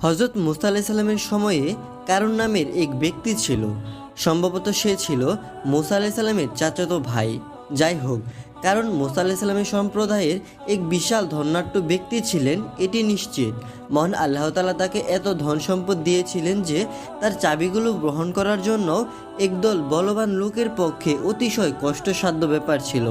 হজরত মুসা আলাইহিস সালামের সময়ে কারুন নামের এক ব্যক্তি ছিল। সম্ভবত সে ছিল মুসা আলাইহিস সালামের চাচাতো ভাই। যাই হোক, কারণ মুসা আলাইহিস সালামের সম্প্রদায়ের এক বিশাল ধনাঢ্য ব্যক্তি ছিলেন এটি নিশ্চিত। মহান আল্লাহ তাআলা তাকে এত ধন সম্পদ দিয়েছিলেন যে তার চাবিগুলো গ্রহণ করার জন্য একদল বলবান লোকের পক্ষে অতিশয় কষ্টসাধ্য ব্যাপার ছিল।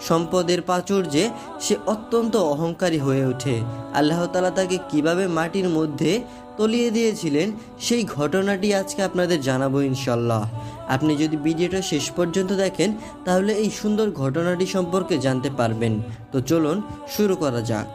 সম্পদের প্রাচুর্যে সে অত্যন্ত অহংকারী হয়ে ওঠে। আল্লাহ তাআলা তাকে কিভাবে মাটির মধ্যে তলিয়ে দিয়েছিলেন সেই ঘটনাটি আজকে আপনাদের জানাবো ইনশাল্লাহ। আপনি যদি ভিডিওটা শেষ পর্যন্ত দেখেন তাহলে এই সুন্দর ঘটনাটি সম্পর্কে জানতে পারবেন। তো চলুন শুরু করা যাক।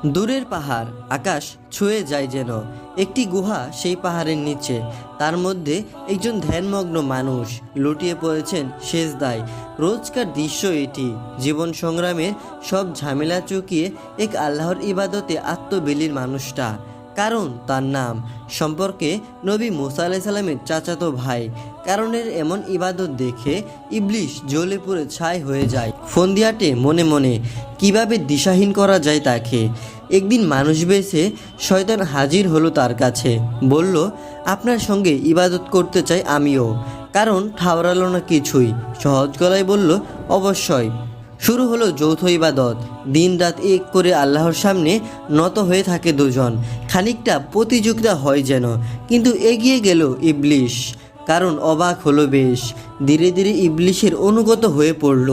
দূরের পাহাড় আকাশ ছুঁয়ে যায় যেন। একটি গুহা সেই পাহাড়ের নিচে। তার মধ্যে একজন ধ্যানমগ্ন মানুষ লুটিয়ে পড়েছেন সেজদায়। রোজকার দৃশ্য এটি। জীবন সংগ্রামের সব ঝামেলা চুকিয়ে এক আল্লাহর ইবাদতে আত্মবিলীন মানুষটা। কারণ তার নাম সম্পর্কে নবী মুসা আলাইহিস সালামের চাচাতো ভাই। কারণের এমন ইবাদত দেখে ইবলিশ জ্বলে পুড়ে ছাই হয়ে যায়। ফন্দিয়াটে মনে মনে কিভাবে দিশাহীন করা যায় তাকে। একদিন মানুষ বেশে শয়তান হাজির হলো তার কাছে, বলল, আপনার সঙ্গে ইবাদত করতে চাই আমিও। কারণ ঠাওরালো না কিছুই, সহজ গলায় বলল, অবশ্যই। শুরু হলো যৌথ ইবাদত। দিন রাত এক করে আল্লাহর সামনে নত হয়ে থাকে দুজন। খানিকটা প্রতিযোগিতা হয় যেন, কিন্তু এগিয়ে গেল ইবলিশ। কারণ অবাক হলো বেশ। ধীরে ধীরে ইবলিশের অনুগত হয়ে পড়ল।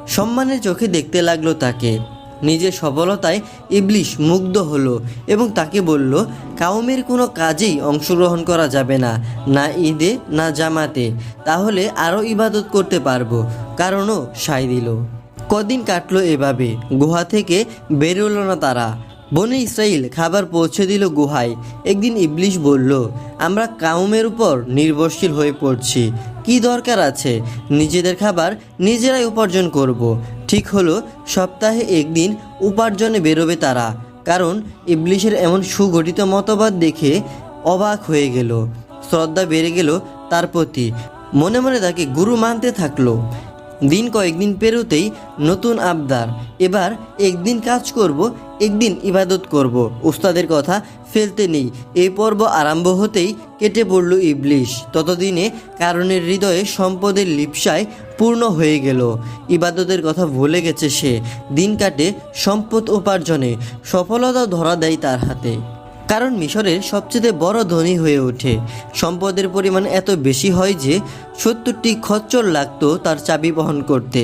সম্মানের চোখে দেখতে লাগলো তাকে। নিজের সফলতায় ইবলিশ মুগ্ধ হলো এবং তাকে বলল, কাউমের কোনো কাজেই অংশগ্রহণ করা যাবে না, না ঈদে না জামাতে, তাহলে আরও ইবাদত করতে পারবো। কারণও সায় দিল। কদিন কাটলো এভাবে। গুহা থেকে বেরোলো না তারা। বনে ইসরাইল খাবার পৌঁছে দিল গুহায়। একদিন ইবলিশ বলল, আমরা কাউমের উপর নির্ভরশীল হয়ে পড়ছি, কি দরকার আছে, নিজেদের খাবার নিজেরাই উপার্জন করব। ঠিক হলো, সপ্তাহে একদিন উপার্জনে বেরোবে তারা। কারণ ইবলিশের এমন সুগঠিত মতবাদ দেখে অবাক হয়ে গেল। শ্রদ্ধা বেড়ে গেল তার প্রতি। মনে মনে তাকে গুরু মানতে থাকলো। দিন কয়েকদিন পেরোতেই নতুন আবদার। এবার একদিন কাজ করব, একদিন ইবাদত করব। উস্তাদের কথা ফেলতে নেই। এই পর্ব আরম্ভ হতেই কেটে পড়ল ইবলিশ। ততদিনে কারণের হৃদয়ে সম্পদের লিপ্সায় পূর্ণ হয়ে গেল। ইবাদতের কথা ভুলে গেছে সে। দিন কাটে সম্পদ উপার্জনে। সফলতা ধরা দেয় তার হাতে। কারণ মিশরের সবচেয়ে বড় ধনী হয়ে ওঠে। সম্পদের পরিমাণ এত বেশি হয় যে 70টি খচ্চর লাগতো তার চাবি বহন করতে।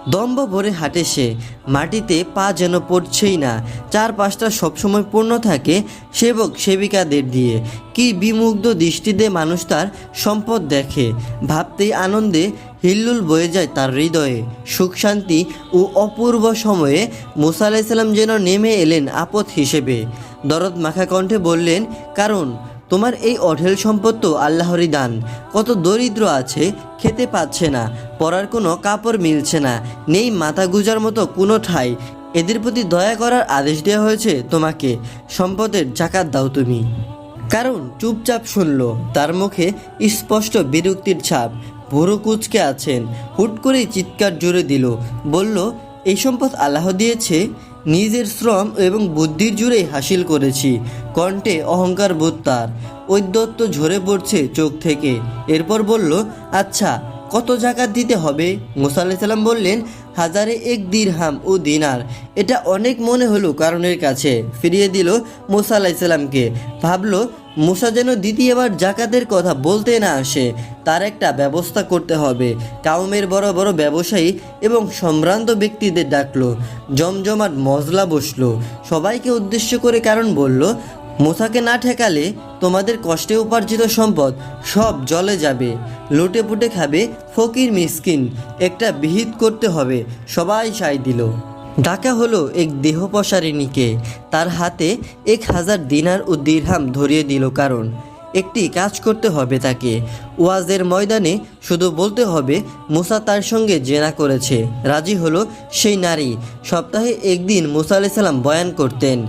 দম্ভ ভরে হাঁটে সে। মাটিতে পা যেন পড়ছেই না। চারপাশটা সবসময় পূর্ণ থাকে সেবক সেবিকাদের দিয়ে। কি বিমুগ্ধ দৃষ্টিতে মানুষ তার সম্পদ দেখে। ভাবতেই আনন্দে হিল্লুল বয়ে যায় তার হৃদয়ে। সুখ শান্তি ও অপূর্ব সময়ে মুসা আলাইহিস সালাম যেন নেমে এলেন আপদ হিসেবে। দরদ মাখা কণ্ঠে বললেন, কারণ তোমার এই অঢেল সম্পদ তো আল্লাহরই দান। কত দরিদ্র আছে, খেতে পাচ্ছে না, পরার কোনো কাপড় মিলছে না, নেই মাথা গুজার মতো কোনো ঠাঁই। এদের প্রতি দয়া করার আদেশ দেওয়া হয়েছে তোমাকে। সম্পদের জাকাত দাও তুমি। কারণ চুপচাপ শুনল। তার মুখে স্পষ্ট বিরক্তির ছাপ। ভুরু কুঁচকে আছেন। হুট করেই চিৎকার জুড়ে দিল, বলল, এই সম্পদ আল্লাহ দিয়েছে, নিজের শ্রম এবং বুদ্ধির জুড়েই হাসিল করেছি। কণ্ঠে অহংকার বোধ তার। ঔদ্ধত্য ঝরে পড়ছে চোখ থেকে। এরপর বলল, আচ্ছা কত জাকাত দিতে হবে? মুসা আলাইহিস সালাম বললেন, 1001 দিরহাম ও দিনার। এটা অনেক মনে হলো কারণের কাছে। ফিরিয়ে দিল মুসা আলাইহিস সালামকে। ভাবল, মুসা যেন দ্বিতীয়বার জাকাতের কথা বলতে না আসে। তার একটা ব্যবস্থা করতে হবে। কাউমের বড় বড় ব্যবসায়ী এবং সম্ভ্রান্ত ব্যক্তিদের ডাকলো। জমজমাট মজলা বসলো। সবাইকে উদ্দেশ্য করে কারণ বলল, মুসাকে না ঠেকালে তোমাদের কষ্টে উপার্জিত সম্পদ সব জলে যাবে। লুটে পুটে খাবে ফকির মিসকিন। একটা বিহিত করতে হবে। সবাই সায় দিল। ডাকা হলো এক দেহপসারিণীকে। তার হাতে 1000 দিনার ও দিরহাম ধরিয়ে দিল। কারণ একটি কাজ করতে হবে তাকে। ওয়াজের ময়দানে শুধু বলতে হবে মুসা তার সঙ্গে জেনা করেছে। রাজি হলো সেই নারী। সপ্তাহে একদিন মুসা আলাইহিস সালাম বয়ান করতেন,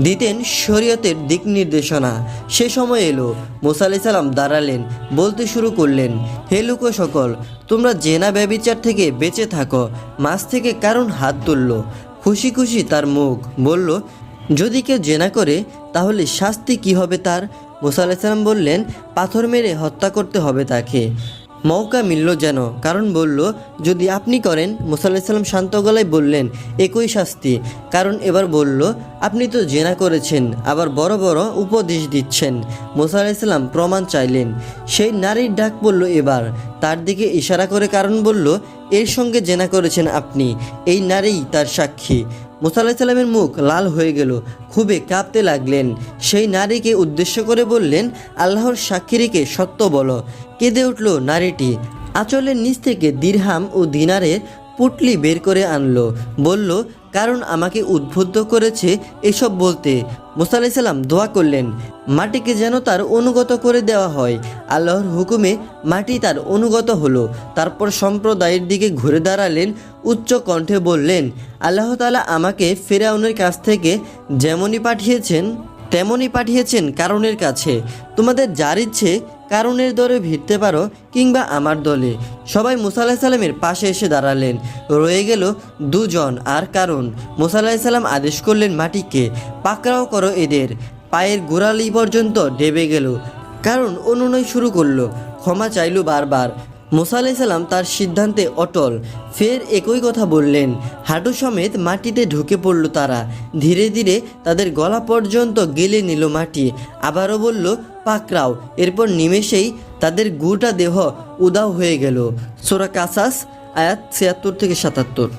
দিতেন শরীয়তের দিক নির্দেশনা। সে সময় এলো। মুসা আলাইহিস সালাম দাঁড়ালেন, বলতে শুরু করলেন, হে লোক সকল, তোমরা জেনা ব্যভিচার থেকে বেঁচে থাকো। মাছ থেকে কারণ হাত তুলল। খুশি খুশি তার মুখ। বলল, যদি কেউ জেনা করে তাহলে শাস্তি কি হবে তার? মুসা আলাইসাল্লাম বললেন, পাথর মেরে হত্যা করতে হবে তাকে। মৌকা মিলল যেন, কারণ বলল, যদি আপনি করেন। মুসা আলাইসাল্লাম শান্ত গলায় বললেন, একই শাস্তি। কারণ এবার বলল, আপনি তো জেনা করেছেন, আবার বড় বড় উপদেশ দিচ্ছেন। মুসা আলাইসাল্লাম প্রমাণ চাইলেন। সেই নারীর ডাক পড়ল এবার, তার দিকে ইশারা করে কারণ বলল, এর সঙ্গে জেনা করেছেন আপনি, এই নারীই তার সাক্ষী। মুসা আলাইসাল্লামের মুখ লাল হয়ে গেল, খুবই কাঁপতে লাগলেন। সেই নারীকে উদ্দেশ্য করে বললেন, আল্লাহর সাক্ষীকে সত্য বলো। কেঁদে উঠল নারীটি, আঁচলের নিচ থেকে দিরহাম ও দিনারের পুটলি বের করে আনলো, বলল, কারণ আমাকে উদ্বুদ্ধ করেছে এসব বলতে। মুসা আলাইসাল্লাম দোয়া করলেন, মাটিকে যেন তার অনুগত করে দেওয়া হয়। আল্লাহর হুকুমে মাটি তার অনুগত হলো। তারপর সম্প্রদায়ের দিকে ঘুরে দাঁড়ালেন, উচ্চ কণ্ঠে বললেন, আল্লাহ তাআলা আমাকে ফিরআউনের কাছ থেকে যেমনই পাঠিয়েছেন তেমনই পাঠিয়েছেন কারুনের কাছে। তোমাদের যার ইচ্ছে কারুনের দলে ভিড়তে পারো, কিংবা আমার দলে। সবাই মুসা আলাইসাল্লামের পাশে এসে দাঁড়ালেন। রয়ে গেল দুজন আর কারুন। মুসা আলাইসাল্লাম আদেশ করলেন মাটিকে, পাকড়াও করো এদের। পায়ের গোড়ালি পর্যন্ত ডেবে গেল। কারণ অনুনয় শুরু করলো, ক্ষমা চাইল বারবার। মুসা আলাইসাল্লাম তার সিদ্ধান্তে অটল। ফের একই কথা বললেন। হাঁটু সমেত মাটিতে ঢুকে পড়ল তারা। ধীরে ধীরে তাদের গলা পর্যন্ত গেলে নিল মাটি। আবারও বলল, পাকড়াও। এরপর নিমেষেই তাদের গোটা দেহ উধাও হয়ে গেল। সূরা কাসাস আয়াত ৭৬ থেকে ৭৭।